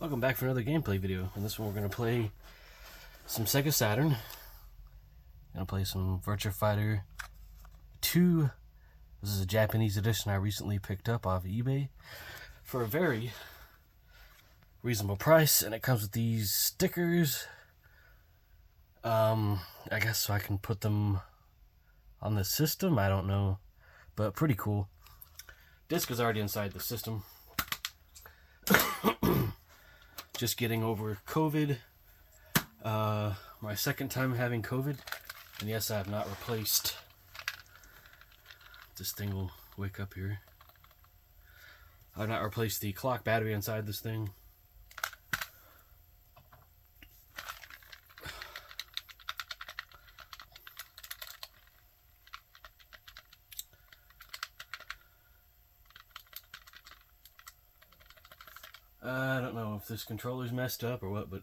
Welcome back for another gameplay video. In this one we're going to play some Sega Saturn. Going to play some Virtua Fighter 2. This is a Japanese edition I recently picked up off eBay for a very reasonable price, and it comes with these stickers. I guess so I can put them on the system, I don't know, but pretty cool. Disc is already inside the system. Just getting over COVID. My second time having COVID. And yes, I have not replaced. This thing will wake up here. I've not replaced the clock battery inside this thing. I don't know if this controller's messed up or what, but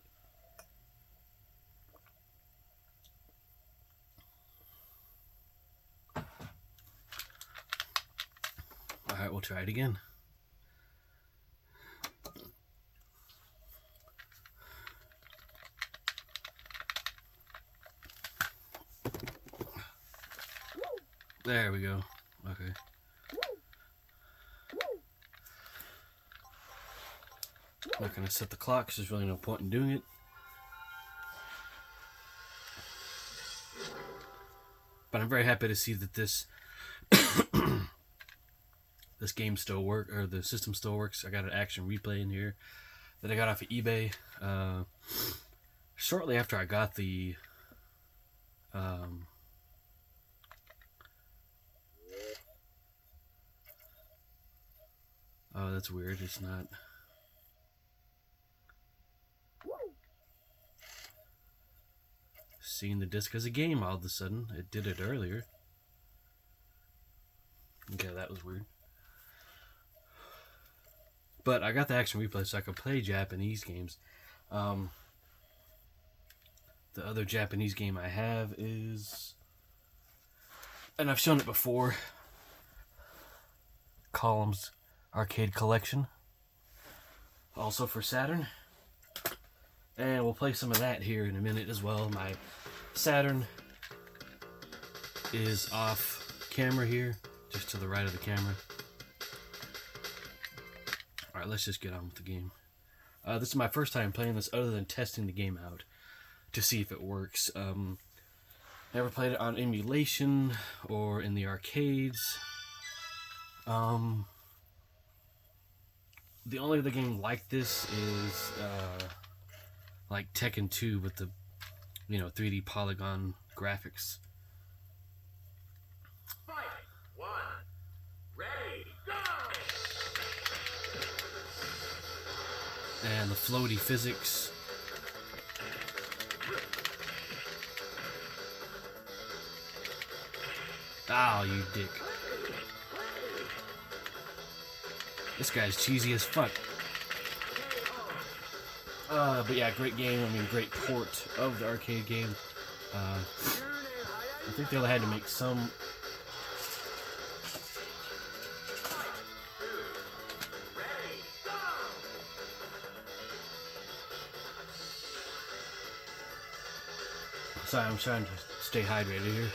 alright, we'll try it again. There we go. Okay. I'm not going to set the clock because there's really no point in doing it. But I'm very happy to see that this this game still works, or the system still works. I got an action replay in here that I got off of eBay shortly after I got the oh, that's weird. It's not. Seeing the disc as a game all of a sudden. It did it earlier. Okay, that was weird. But I got the action replay so I could play Japanese games. The other Japanese game I have is, and I've shown it before, Columns Arcade Collection. Also for Saturn. And we'll play some of that here in a minute as well. My Saturn is off camera here, just to the right of the camera. Alright, let's just get on with the game. This is my first time playing this other than testing the game out to see if it works. Never played it on emulation or in the arcades. The only other game like this is like Tekken 2 with the 3D polygon graphics. Fight! One. Ready, go! And the floaty physics. Oh, you dick. This guy's cheesy as fuck. But yeah, great game. I mean, great port of the arcade game. I think they had to make some. Sorry, I'm trying to stay hydrated here.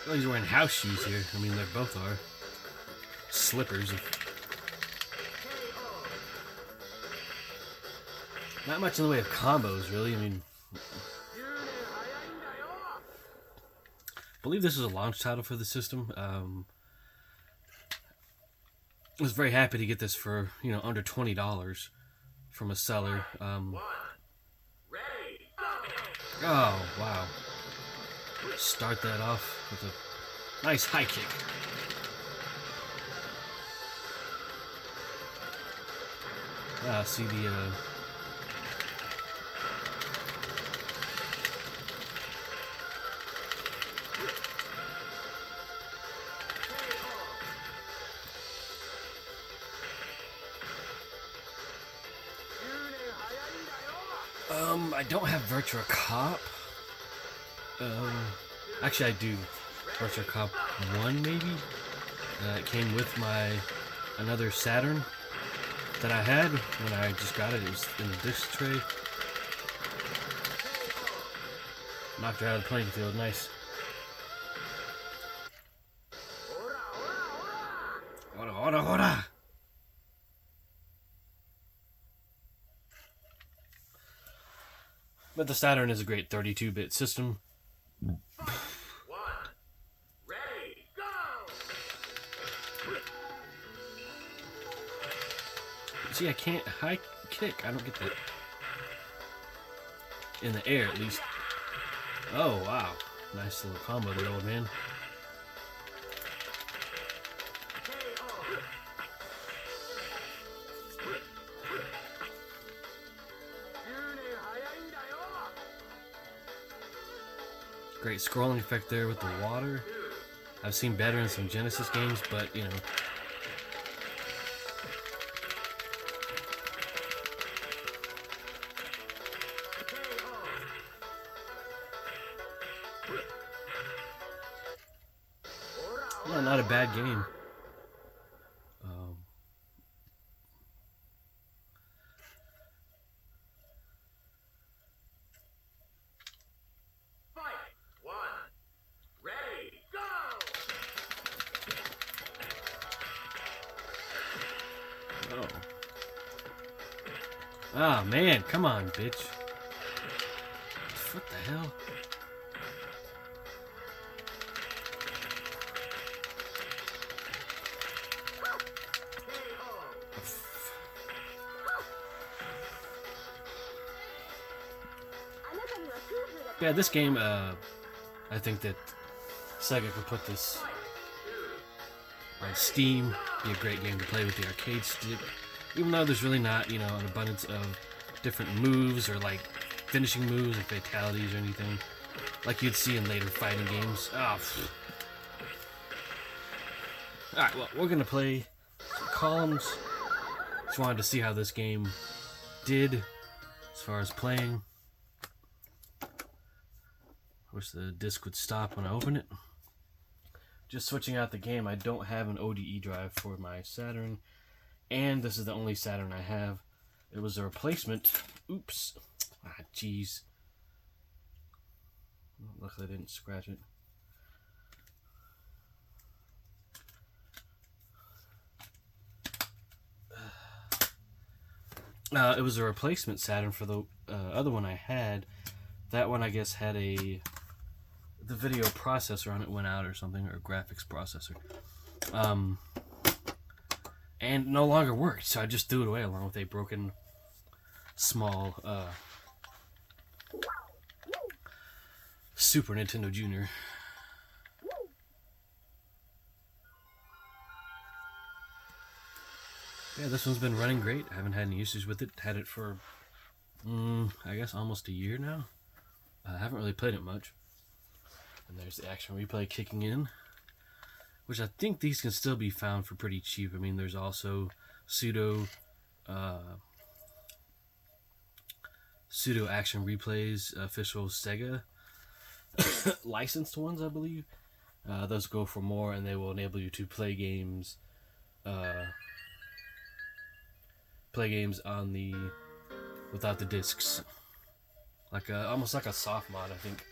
Well, he's wearing house shoes here. I mean, they both are. Slippers. Not much in the way of combos, really. I mean, I believe this is a launch title for the system. I was very happy to get this for, under $20 from a seller. Oh, wow. Start that off with a nice high kick. See the I don't have Virtua Cop. Actually, I do. Virtua Cop 1 maybe. It came with my another Saturn that I had when I just got it. It was in the disc tray. Knocked her out of the playing field. Nice. Ora, ora, ora. But the Saturn is a great 32-bit system. One. Ready, go! See, I can't high kick. I don't get that. In the air, at least. Oh, wow. Nice little combo there, old man. Great scrolling effect there with the water. I've seen better in some Genesis games, but, you know. No, not a bad game. Fight! One. Ready, go! Oh. Ah, man, come on, bitch. What the hell? Yeah, this game, I think that Sega could put this on Steam. Be a great game to play with the arcade stick. Even though there's really not, you know, an abundance of different moves or like finishing moves or fatalities or anything like you'd see in later fighting games. Oh. Alright, well, we're gonna play some columns. Just wanted to see how this game did as far as playing. Wish the disc would stop when I open it. Just switching out the game, I don't have an ODE drive for my Saturn, and this is the only Saturn I have. It was a replacement. Oops. Ah, jeez. Luckily I didn't scratch it. It was a replacement Saturn for the other one I had. That one, I guess, had the video processor on it went out or something, or a graphics processor. And no longer worked, so I just threw it away along with a broken small Super Nintendo Junior. Yeah, this one's been running great. I haven't had any issues with it. Had it for, I guess, almost a year now. I haven't really played it much. And there's the action replay kicking in, which I think these can still be found for pretty cheap. I mean, there's also pseudo action replays, official Sega licensed ones, I believe. Those go for more, and they will enable you to play games on the without the discs, like almost like a soft mod, I think.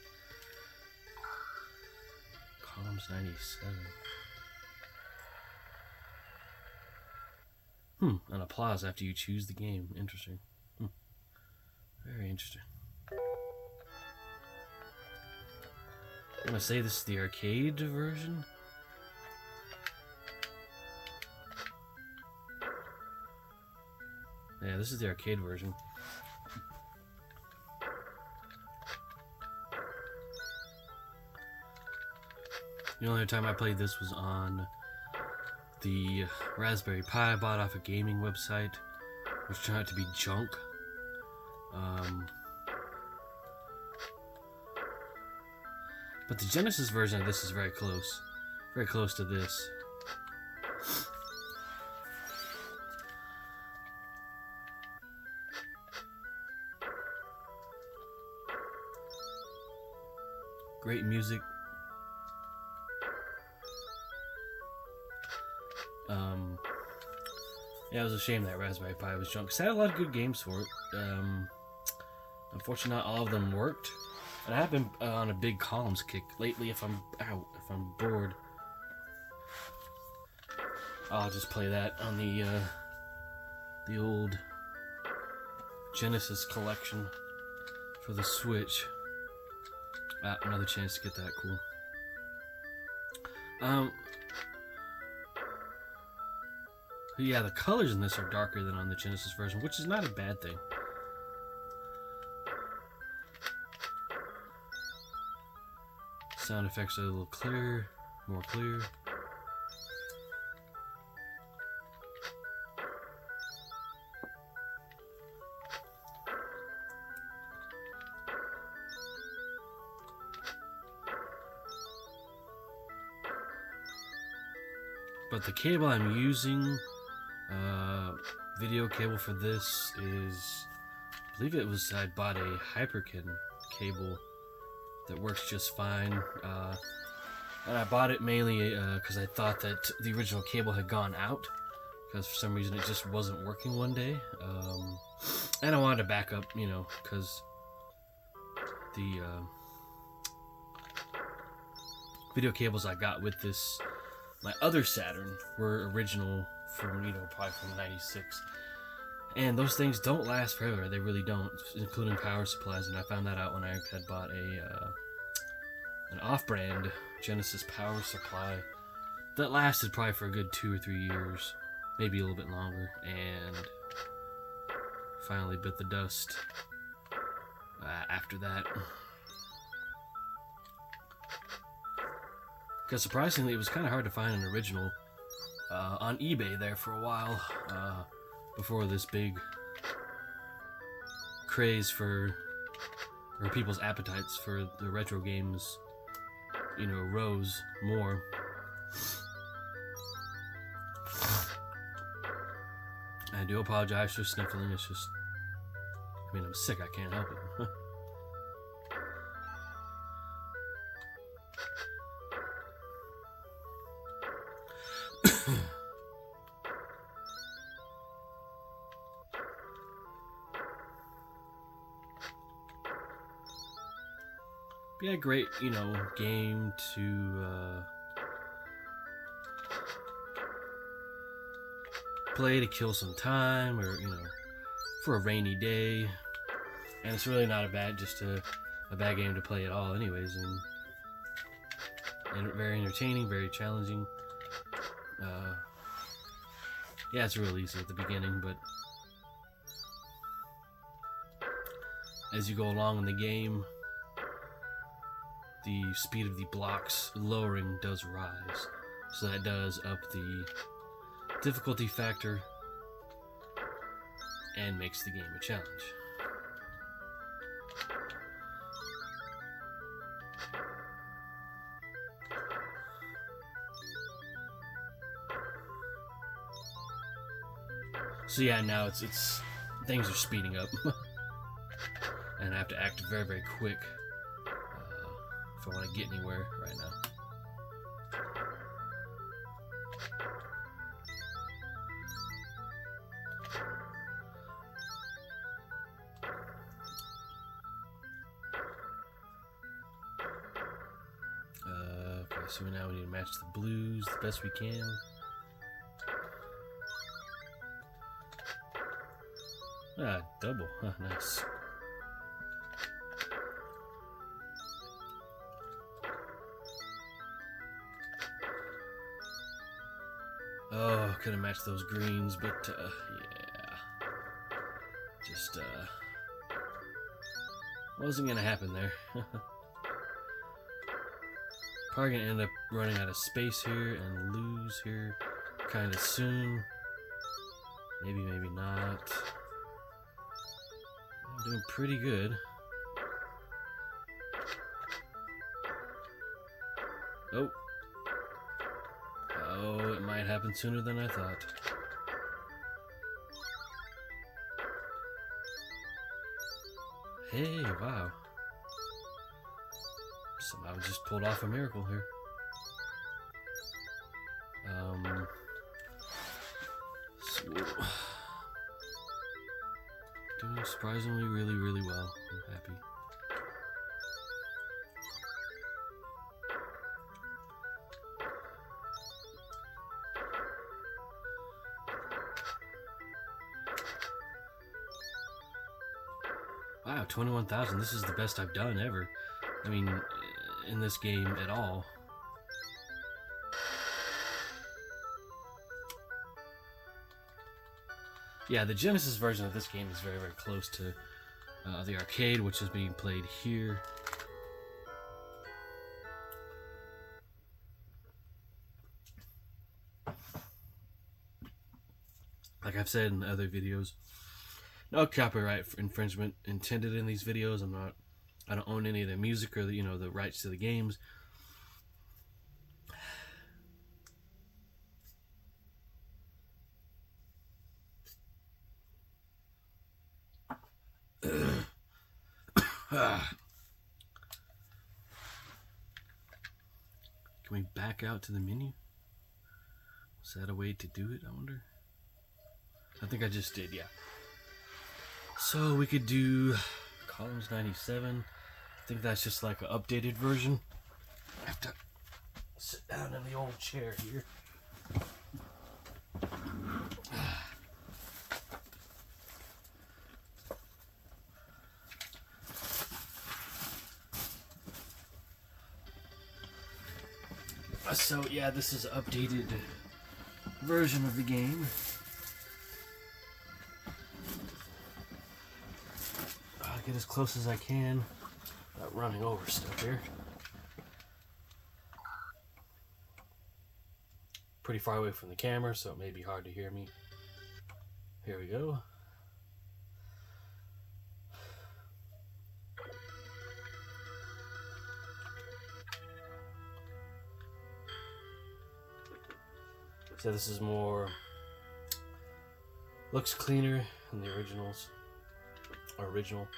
Columns 97. An applause after you choose the game. Interesting. Very interesting. I'm gonna say this is the arcade version. Yeah, this is the arcade version. The only time I played this was on the Raspberry Pi I bought off a gaming website, which turned out to be junk. But the Genesis version of this is very close to this. Great music. Yeah, it was a shame that Raspberry Pi was junk. 'Cause it had a lot of good games for it. Unfortunately, not all of them worked. And I have been on a big columns kick lately. If I'm bored, I'll just play that on the old Genesis collection for the Switch. Another chance to get that cool. Yeah, the colors in this are darker than on the Genesis version, which is not a bad thing. Sound effects are a little clearer, more clear. But the cable I'm using, video cable for this is, I believe it was, I bought a Hyperkin cable that works just fine. And I bought it mainly because I thought that the original cable had gone out, because for some reason it just wasn't working one day. And I wanted to back up, you know, because the video cables I got with this, my other Saturn, were original from, you know, probably from '96. And those things don't last forever. They really don't, including power supplies. And I found that out when I had bought an off-brand Genesis power supply that lasted probably for a good 2 or 3 years, maybe a little bit longer, and finally bit the dust after that. Because surprisingly, it was kind of hard to find an original on eBay there for a while before this big craze for, or people's appetites for the retro games, you know, rose more. I do apologize for sniffling. It's just, I mean, I'm sick. I can't help it. Yeah, great, you know, game to play to kill some time, or, you know, for a rainy day. And it's really not just a bad game to play at all anyways, and very entertaining, very challenging. Yeah, it's real easy at the beginning, but as you go along in the game, the speed of the blocks lowering does rise, so that does up the difficulty factor and makes the game a challenge. So yeah, now it's things are speeding up, and I have to act very, very quick if I want to get anywhere right now. Okay, so now we need to match the blues the best we can. Double. Huh, nice. Oh, could have matched those greens, but yeah. Just wasn't gonna happen there. Probably gonna end up running out of space here and lose here kind of soon. Maybe, maybe not. I'm doing pretty good. Oh. Oh, it might happen sooner than I thought. Hey, wow. Somehow just pulled off a miracle here. Doing surprisingly really well. I'm happy. Wow, 21,000. This is the best I've done ever. I mean, in this game at all. Yeah, the Genesis version of this game is very close to the arcade, which is being played here. Like I've said in other videos, no copyright infringement intended in these videos. I don't own any of the music or the, the rights to the games. Can we back out to the menu? Is that a way to do it, I wonder? I think I just did, yeah. So we could do Columns 97. I think that's just like an updated version. I have to sit down in the old chair here. So yeah, this is an updated version of the game. I'll get as close as I can without running over stuff here. Pretty far away from the camera, so it may be hard to hear me. Here we go. So this is more, looks cleaner than the originals, or original.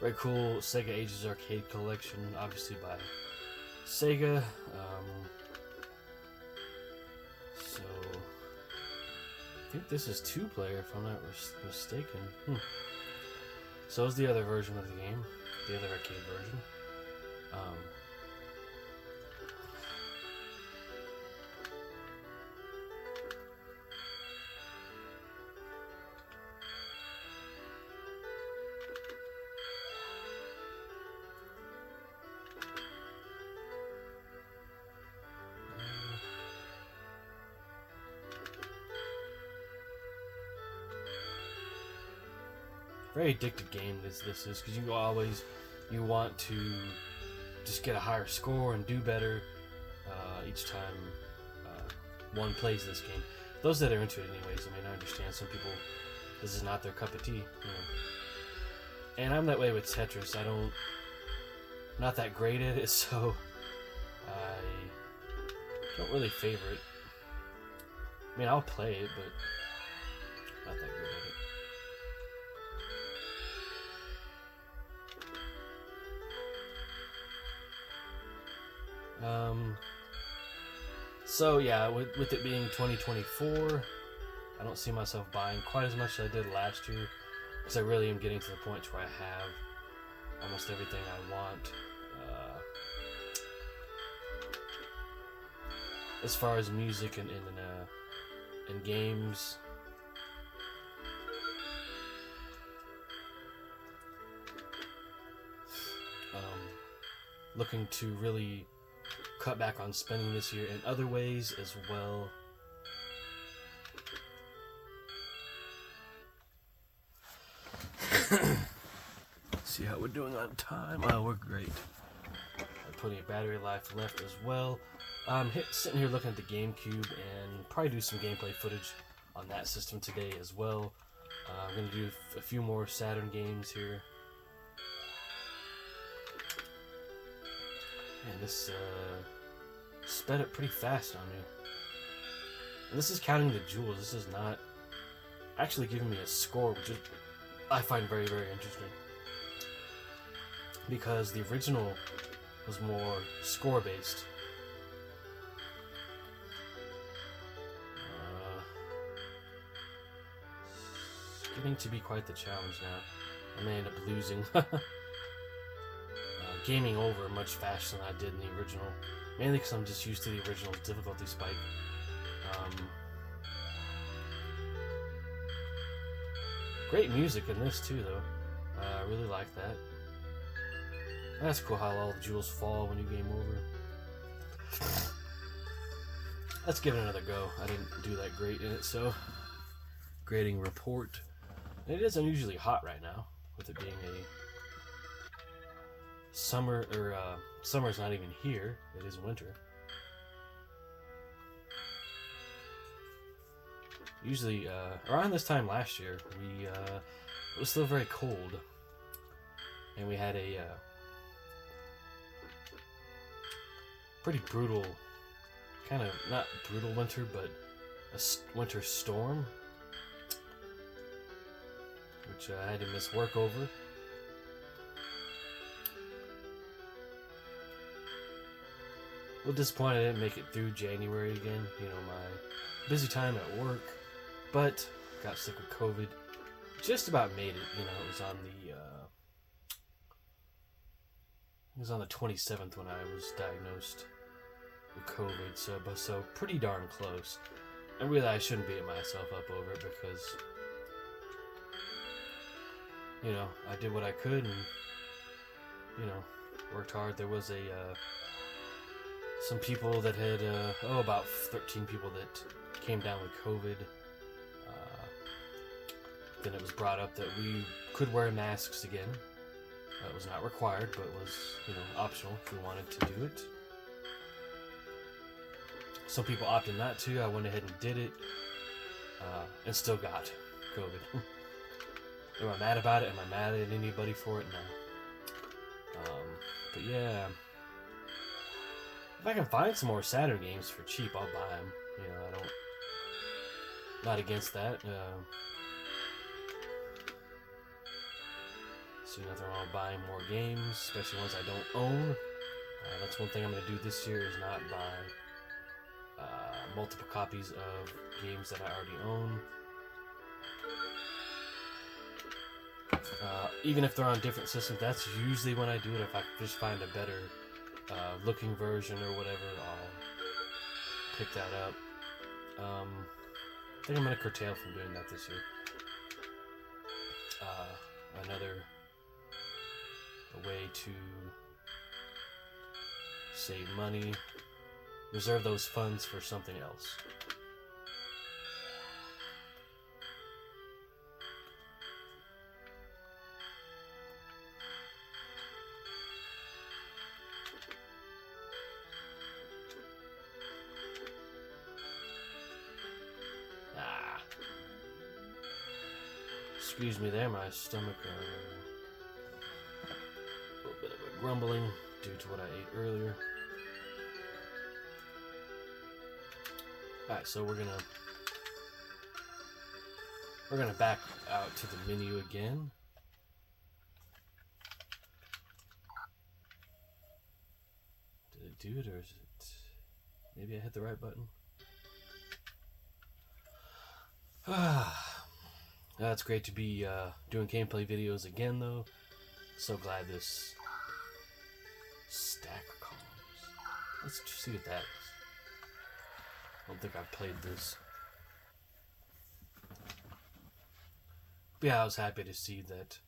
Very cool Sega Ages Arcade Collection, obviously by Sega. So I think this is 2-player if I'm not mistaken. So is the other version of the game, the other arcade version. Very addictive game this is, because you want to just get a higher score and do better each time one plays this game. Those that are into it anyways, I mean, I understand some people, this is not their cup of tea, And I'm that way with Tetris. Not that great at it, so I don't really favor it. I mean, I'll play it, but not that good at it. So yeah, with it being 2024, I don't see myself buying quite as much as I did last year, because I really am getting to the point where I have almost everything I want. As far as music and games. Looking to really cut back on spending this year in other ways as well. See how we're doing on time. Oh, we're great. Plenty of battery life left as well. Sitting here looking at the GameCube and probably do some gameplay footage on that system today as well. I'm going to do a few more Saturn games here. And this sped up pretty fast on me. And this is counting the jewels. This is not actually giving me a score, which is, I find very interesting. because the original was more score based. It's getting to be quite the challenge now. I may end up losing. Gaming over much faster than I did in the original. Mainly because I'm just used to the original's difficulty spike. Great music in this too, though. I really like that. That's cool how all the jewels fall when you game over. Let's give it another go. I didn't do that great in it, so grading report. And it is unusually hot right now, with it being a summer, or summer's not even here. It is winter. Usually, around this time last year, it was still very cold, and we had a pretty brutal, kind of not brutal winter, but a winter storm, which I had to miss work over. A little disappointed I didn't make it through January again. You know, my busy time at work, but got sick with COVID. Just about made it. You know, it was on the 27th when I was diagnosed with COVID. So pretty darn close. And really, I shouldn't beat myself up over it because, you know, I did what I could and, you know, worked hard. There was some people that had, about 13 people that came down with COVID. Then it was brought up that we could wear masks again. It was not required, but was, you know, optional if we wanted to do it. Some people opted not to. I went ahead and did it, and still got COVID. Am I mad about it? Am I mad at anybody for it? No. But yeah, if I can find some more Saturn games for cheap, I'll buy them. You know, not against that. See nothing wrong with buying more games, especially ones I don't own. That's one thing I'm going to do this year, is not buy multiple copies of games that I already own. Even if they're on different systems, that's usually when I do it. If I just find a better looking version or whatever, I'll pick that up. I think I'm going to curtail from doing that this year. Another way to save money, reserve those funds for something else. Excuse me there, my stomach, a little bit of a grumbling due to what I ate earlier. Alright, so we're gonna back out to the menu again. Did it do it, or is it... Maybe I hit the right button? It's great to be doing gameplay videos again, though. So glad this stack columns. Let's just see what that is. I don't think I've played this. But yeah, I was happy to see that.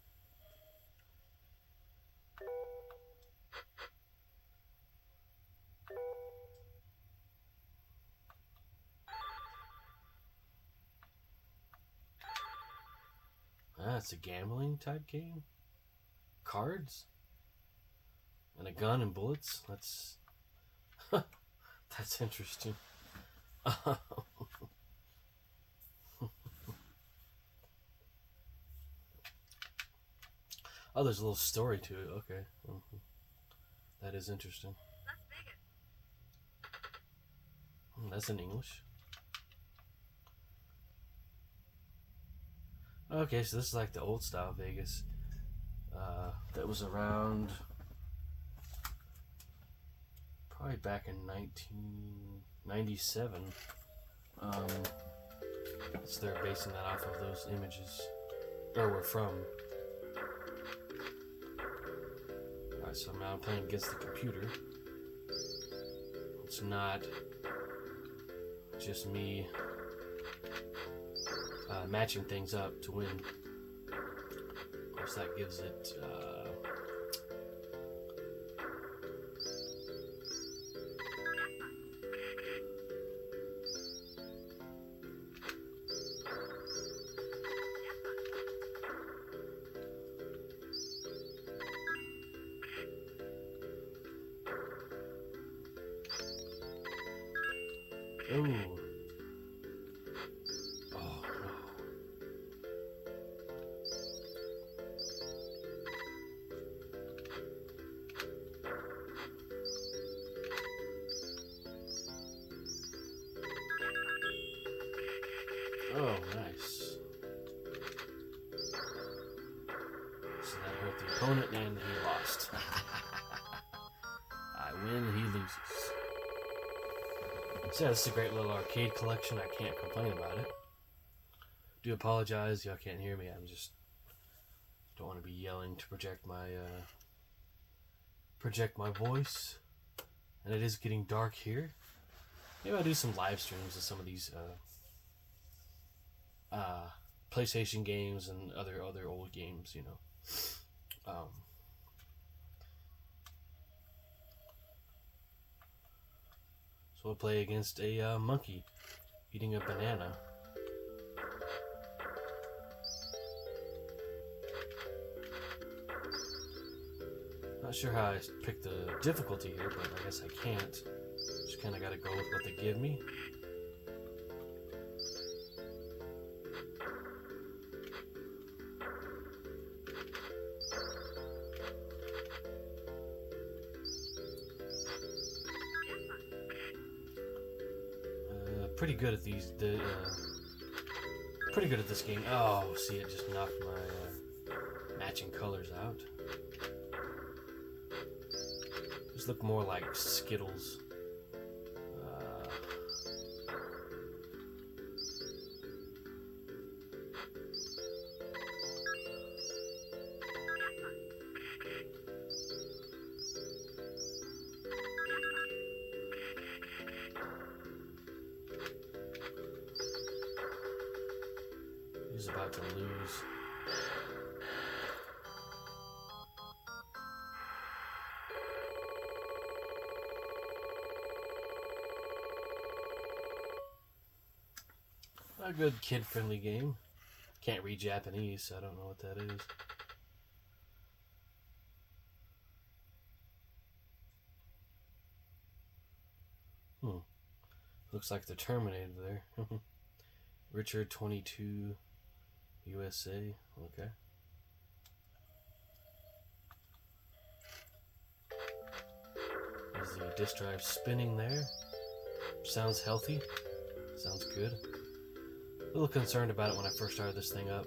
It's a gambling type game. Cards and a gun and bullets. That's that's interesting. Oh, there's a little story to it. Okay, that is interesting. That's in English. Okay, so this is like the old style Vegas. that was around probably back in 1997. So they're basing that off of those images, or were from. Alright, so now I'm playing against the computer. It's not just me matching things up to win. Of course, that gives it ooh. Oh no. Oh, nice. So that hurt the opponent and he lost. I win, he loses. So yeah, this is a great little arcade collection. I can't complain about it. Do apologize, y'all can't hear me. I'm just don't want to be yelling to project my voice. And it is getting dark here. Maybe I'll do some live streams of some of these PlayStation games and other old games, you know. So we'll play against a monkey eating a banana. Not sure how I picked the difficulty here, but I guess I can't. Just kind of got to go with what they give me. Pretty good at these. Pretty good at this game. Oh, see, it just knocked my matching colors out. These look more like Skittles. He's about to lose. A good kid-friendly game. Can't read Japanese, so I don't know what that is. Looks like they're terminated there. Richard 22 USA. Okay. There's the disk drive spinning there. Sounds healthy. Sounds good. A little concerned about it when I first started this thing up,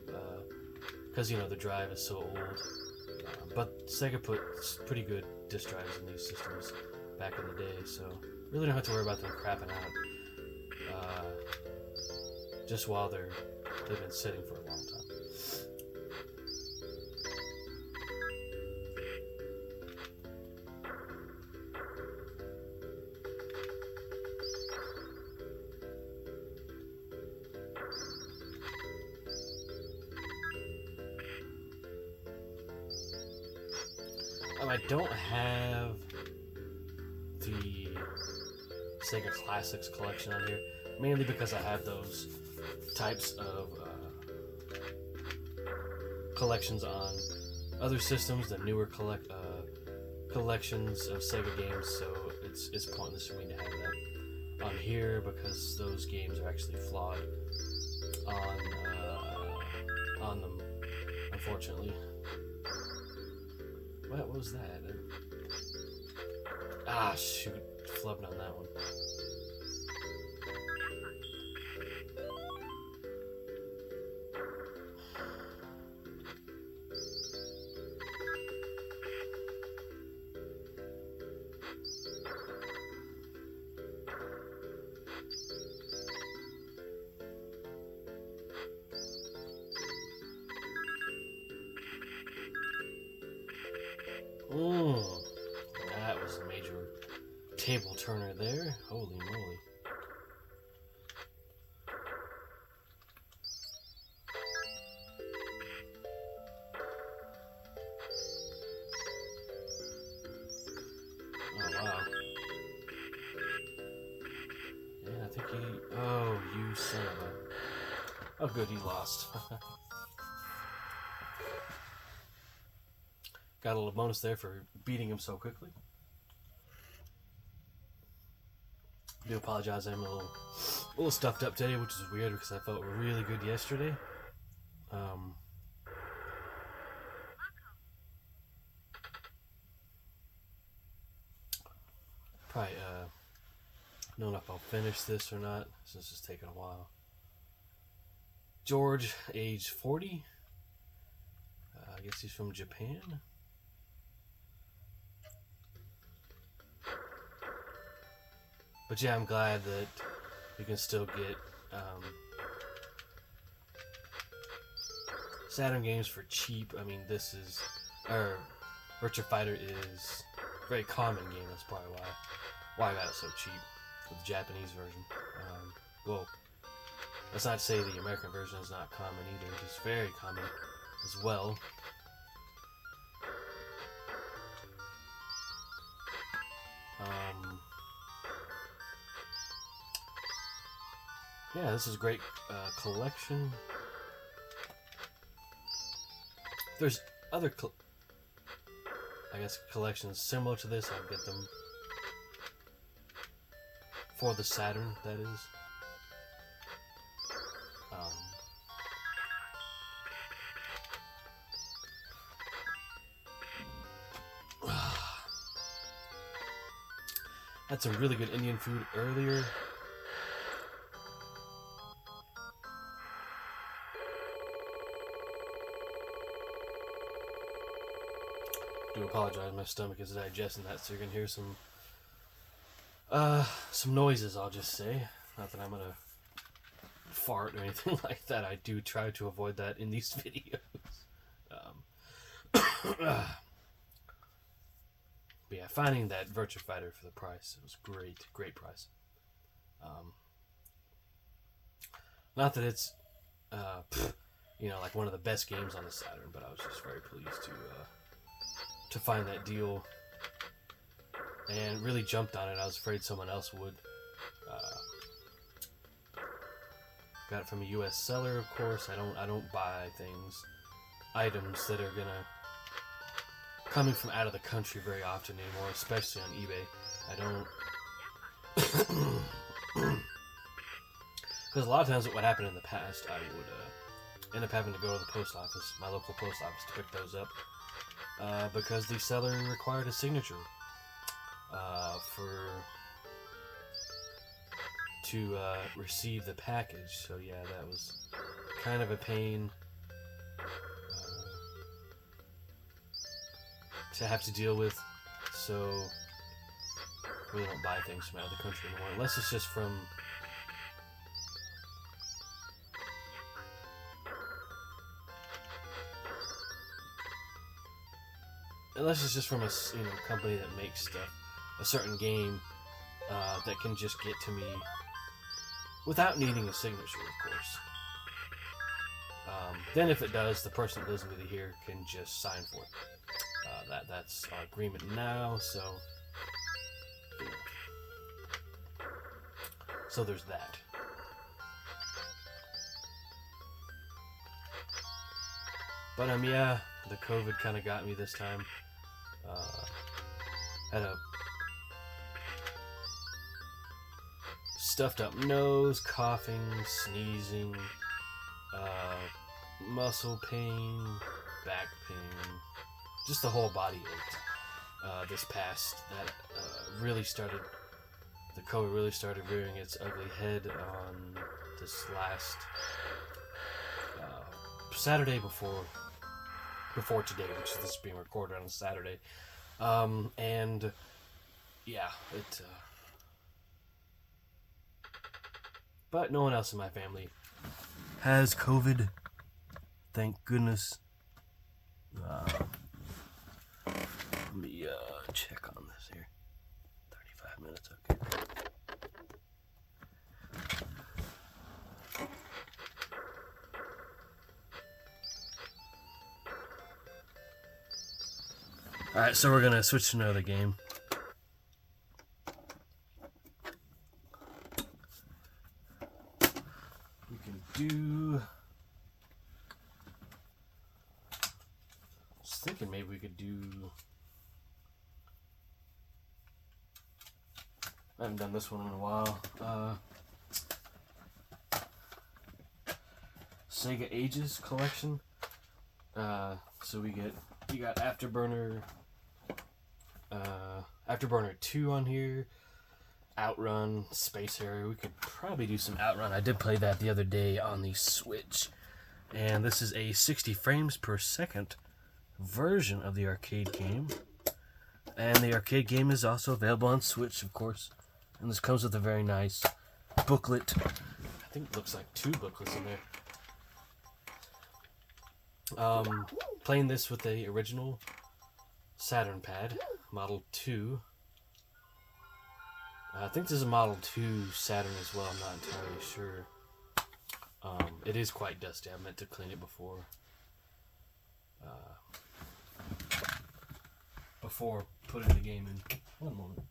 because you know the drive is so old. But Sega put pretty good disk drives in these systems back in the day, so really don't have to worry about them crapping out. Just while they've been sitting for a long time. I don't have the Sega Classics collection on here, mainly because I have those types of collections on other systems, the newer collections of Sega games, so it's pointless for me to have that on here because those games are actually flawed on them, unfortunately. What was that? Ah, shoot. Flubbed on that one. table turner there. Holy moly. Oh, wow. Yeah, I think he... Oh, you son of a... Oh, good, he lost. Got a little bonus there for beating him so quickly. I do apologize, I'm a little stuffed up today, which is weird because I felt really good yesterday. Probably don't know if I'll finish this or not, since it's taking a while. George, age 40. I guess he's from Japan. But yeah, I'm glad that you can still get Saturn games for cheap. I mean, this is... Virtua Fighter is a very common game. That's probably why I got it so cheap with the Japanese version. Well, that's not to say the American version is not common either. It's very common as well. Yeah, this is a great collection. There's other, I guess, collections similar to this. I'll get them for the Saturn, that is. Had some really good Indian food earlier. I do apologize, my stomach is digesting that, so you're gonna hear some noises, I'll just say. Not that I'm gonna fart or anything like that. I do try to avoid that in these videos. But yeah, finding that Virtua Fighter for the price, it was great price. Not that it's, like one of the best games on the Saturn, but I was just very pleased to find that deal, and really jumped on it. I was afraid someone else would. Got it from a U.S. seller, of course. I don't buy items that are coming from out of the country very often anymore, especially on eBay. I don't, because a lot of times what happened in the past, I would end up having to go to the post office, my local post office, to pick those up, because the seller required a signature to receive the package. So yeah, that was kind of a pain to have to deal with. So we don't buy things from out of the country anymore, unless it's just from a company that makes stuff, a certain game that can just get to me without needing a signature, of course. Then if it does, the person that lives with me here can just sign for it. That's our agreement now, so so there's that. But yeah, the COVID kind of got me this time. Had a stuffed up nose, coughing, sneezing, muscle pain, back pain, just the whole body ached. This past, that the COVID really started rearing its ugly head on this last Saturday before today, which is this being recorded on a Saturday. And yeah, but no one else in my family has COVID, thank goodness. Let me check on this here. 35 minutes, okay. Alright, so we're gonna switch to another game. We can do... I was thinking maybe we could do... I haven't done this one in a while. Sega Ages collection. So you got Afterburner 2 on here, Outrun, Space Harrier. We could probably do some Outrun. I did play that the other day on the Switch. And this is a 60 frames per second version of the arcade game. And the arcade game is also available on Switch, of course. And this comes with a very nice booklet. I think it looks like 2 booklets in there. Playing this with the original Saturn pad, Model 2. I think this is a Model 2 Saturn as well, I'm not entirely sure. It is quite dusty, I meant to clean it before putting the game in. One moment.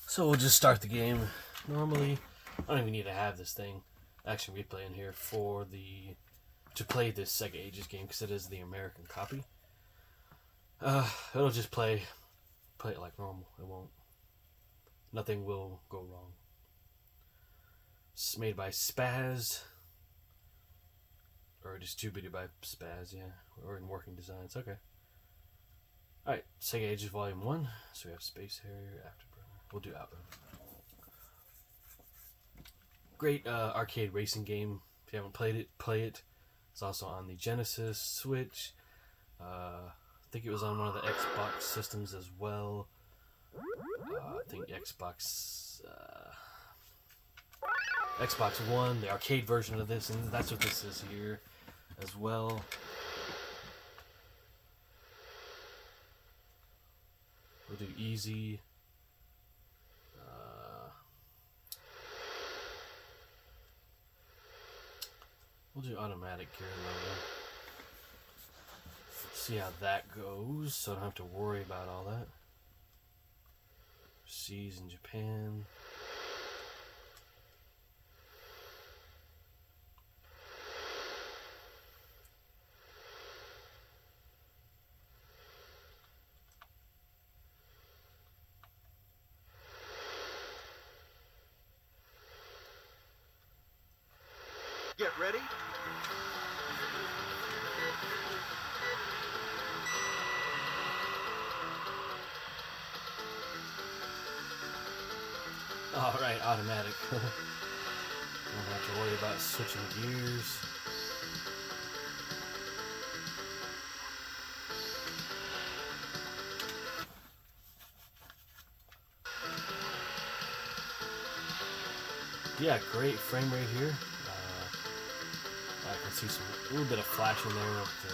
So we'll just start the game. Normally, I don't even need to have this thing, Action Replay, in here to play this Sega Ages game, because it is the American copy. It'll just play it like normal. It won't. Nothing will go wrong. It's made by Spaz, or distributed by Spaz, yeah, or in Working Designs. Okay. Alright, Sega Ages Volume 1. So we have Space Harrier, Afterburner. We'll do Outrun. Great arcade racing game. If you haven't played it, play it. It's also on the Genesis, Switch. I think it was on one of the Xbox systems as well. I think Xbox One, the arcade version of this, and that's what this is here as well. We'll do easy. We'll do automatic gear level. See how that goes, so I don't have to worry about all that. Seas in Japan. Get ready. Alright, automatic. Don't have to worry about switching gears. Yeah, great frame rate here. I can see a little bit of flashing there with the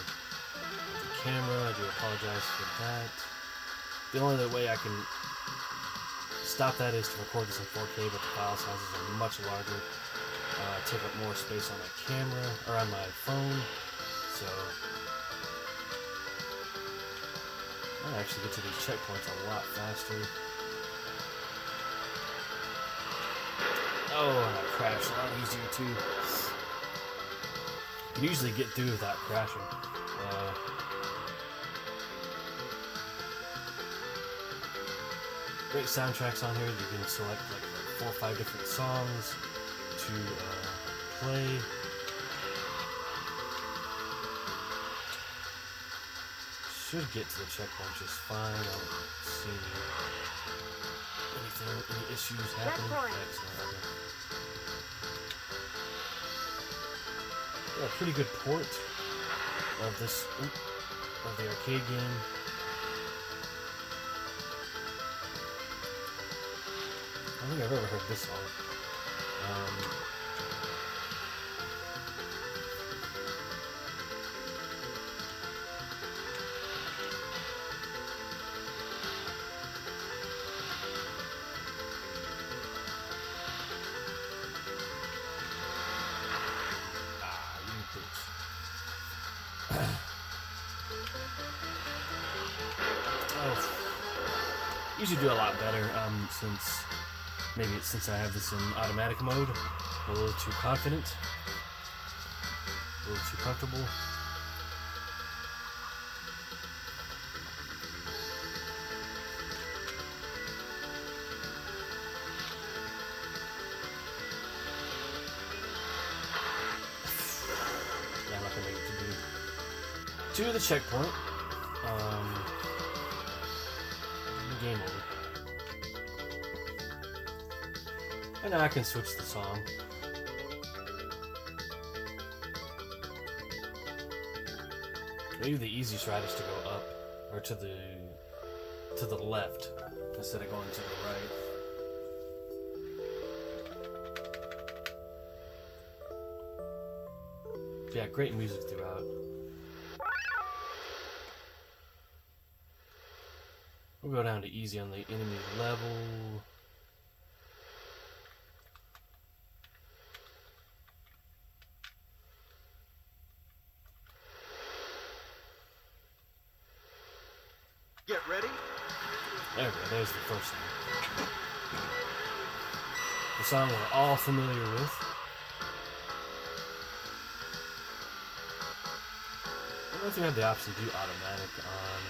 camera. I do apologize for that. The only other way I can stop that is to record this in 4K, but the file sizes are much larger. Take up more space on my camera, or on my phone, so I actually get to these checkpoints a lot faster. Oh, and I crashed a lot easier too. You can usually get through without crashing. Great soundtracks on here. You can select like 4 or 5 different songs to play. Should get to the checkpoint just fine. I don't see any issues happening. Excellent. Yeah, pretty good port of this of the arcade game. I don't think I've ever heard this song. Usually do a lot better since I have this in automatic mode. I'm a little too confident, a little too comfortable. Yeah, I'm not gonna make it to the checkpoint. Game over. And now I can switch the song. Maybe the easiest route is to go up or to the left instead of going to the right. Yeah, great music throughout. We'll go down to easy on the enemy level. Get ready. There we go, there's the first song. The song we're all familiar with. I don't know if you have the option to do automatic on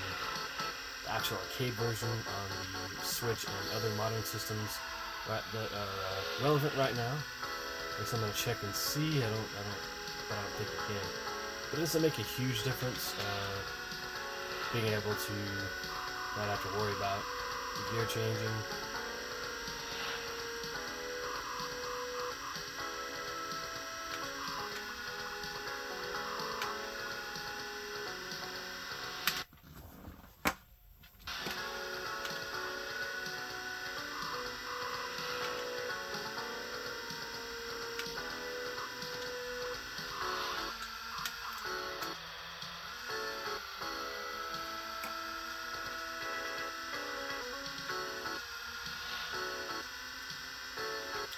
the actual arcade version on the Switch and other modern systems that are relevant right now. I guess I'm gonna check and see. I don't think you can. But it doesn't make a huge difference. Being able to not have to worry about the gear changing.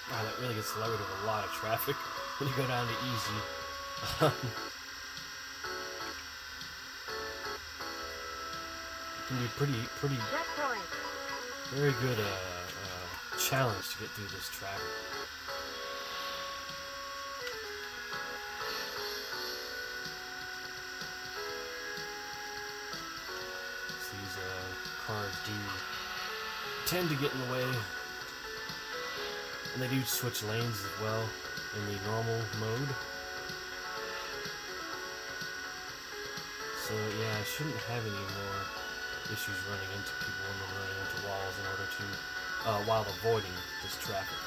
Wow, that really gets lowered with a lot of traffic when you go down to easy. It can be pretty very good challenge to get through this traffic. So these cars do tend to get in the way. And they do switch lanes as well in the normal mode. So yeah, I shouldn't have any more issues running into people and then running into walls in order to, while avoiding this traffic.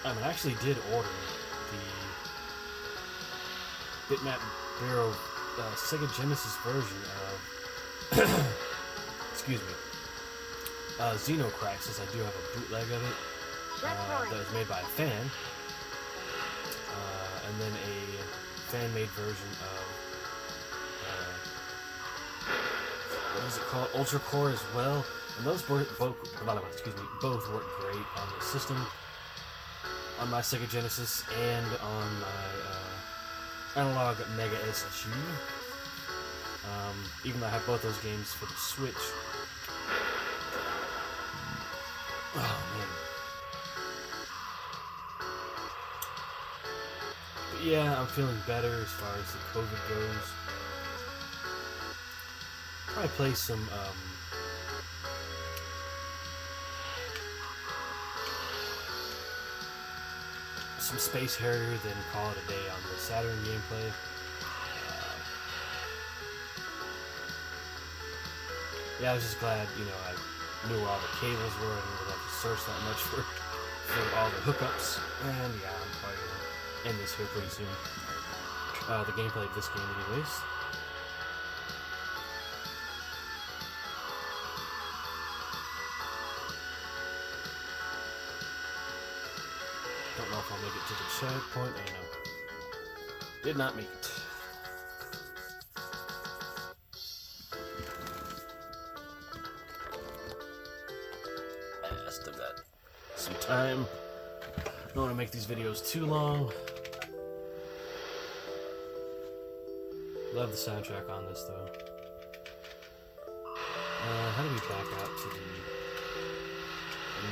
I actually did order the Bitmap Bureau Sega Genesis version of excuse me, Xenocrisis. I do have a bootleg of it that was made by a fan, and then a fan-made version of what is it called, Ultra Core as well. And those both work great on the system. On my Sega Genesis and on my Analog Mega SG. Even though I have both those games for the Switch. yeah, I'm feeling better as far as the COVID goes. Probably play some Space Harrier, then call it a day on the Saturn gameplay. Yeah, I was just glad, I knew where all the cables were. I didn't really have to search that much for all the hookups. And yeah, I'm probably gonna end this here pretty soon. The gameplay of this game, anyways. Don't know if I'll make it to the checkpoint. I know. Did not make it. I still got some time. Don't want to make these videos too long. Love the soundtrack on this though. How do we back out to the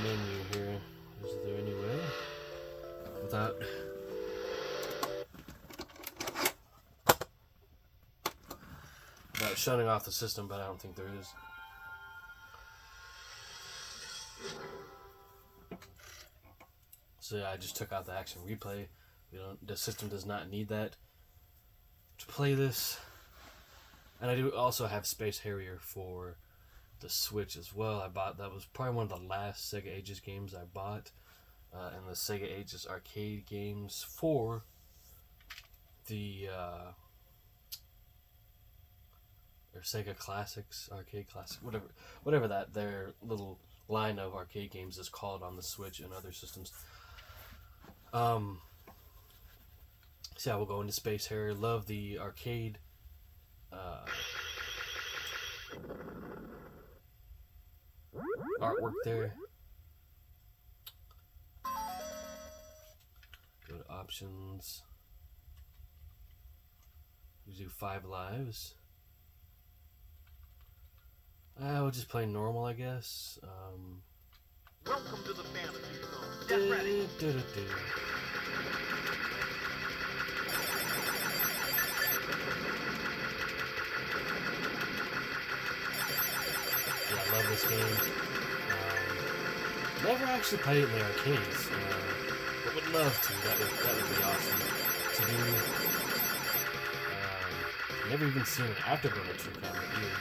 menu here? Is there any way? Without shutting off the system, but I don't think there is. So yeah, I just took out the action replay. The system does not need that to play this. And I do also have Space Harrier for the Switch as well. That was probably one of the last Sega Ages games I bought. And the Sega Ages arcade games for the or Sega Classics, Arcade Classic, whatever that their little line of arcade games is called on the Switch and other systems. So yeah, we'll go into Space Harrier. Love the arcade artwork there. Go to options. We do 5 lives. We'll just play normal, I guess. Welcome to the fantasy zone. Get ready. Yeah, I love this game. Never actually played it in the arcades, but would love to. That would be awesome to do. Never even seen an afterburner true camera either.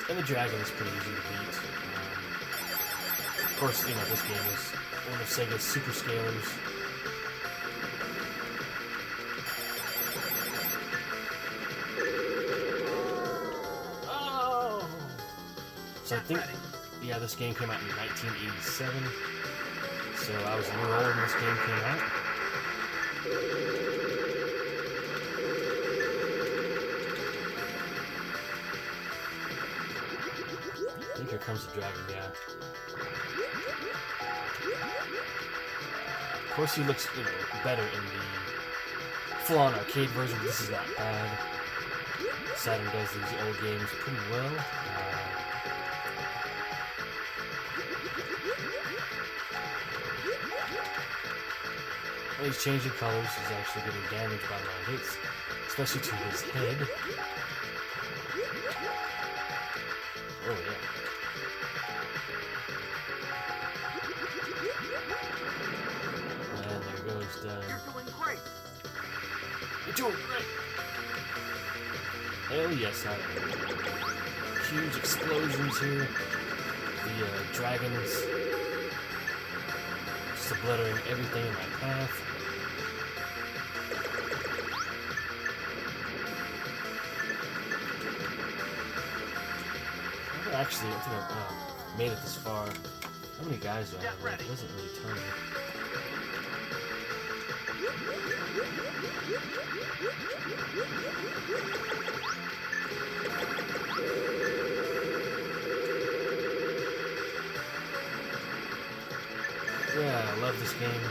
And the dragon is pretty easy to beat. Of course, this game is one of Sega's super scalers. Oh! So I think, yeah, this game came out in 1987. So I was a year old when this game came out. I think here comes the dragon, yeah. Of course he looks better in the full-on arcade version, but this is not bad. Saturn does these old games pretty well. When he's changing colors, he's actually getting damaged by my hits, especially to his head. Oh yeah. And there goes down. You're doing great. You're doing great. Hell yes, I am. Huge explosions here. The dragons just obliterating everything in my path. Actually, I think I made it this far. How many guys do I have left? It doesn't really tell me. Yeah, I love this game.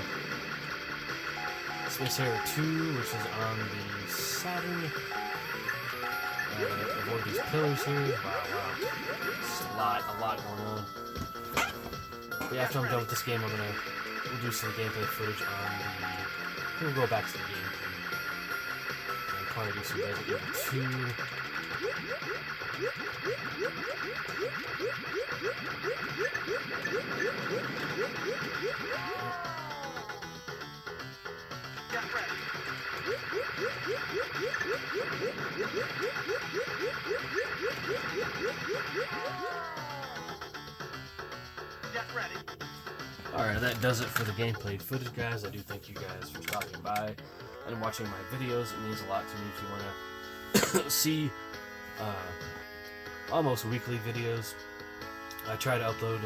Space Harrier 2, which is on the Saturn. Avoid these pillars here. Wow. Just a lot going on. Yeah, after I'm done with this game, we'll do some gameplay footage on the. We'll go back to the game and probably do some Resident Evil 2. Get ready. Get ready. Alright, that does it for the gameplay footage, guys. I do thank you guys for stopping by and watching my videos. It means a lot to me if you want to see almost weekly videos. I try to upload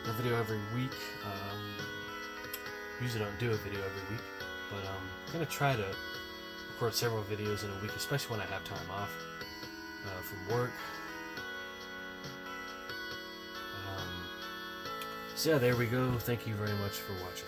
a video every week. Usually don't do a video every week, but I'm going to try to record several videos in a week, especially when I have time off from work. So yeah, there we go. Thank you very much for watching.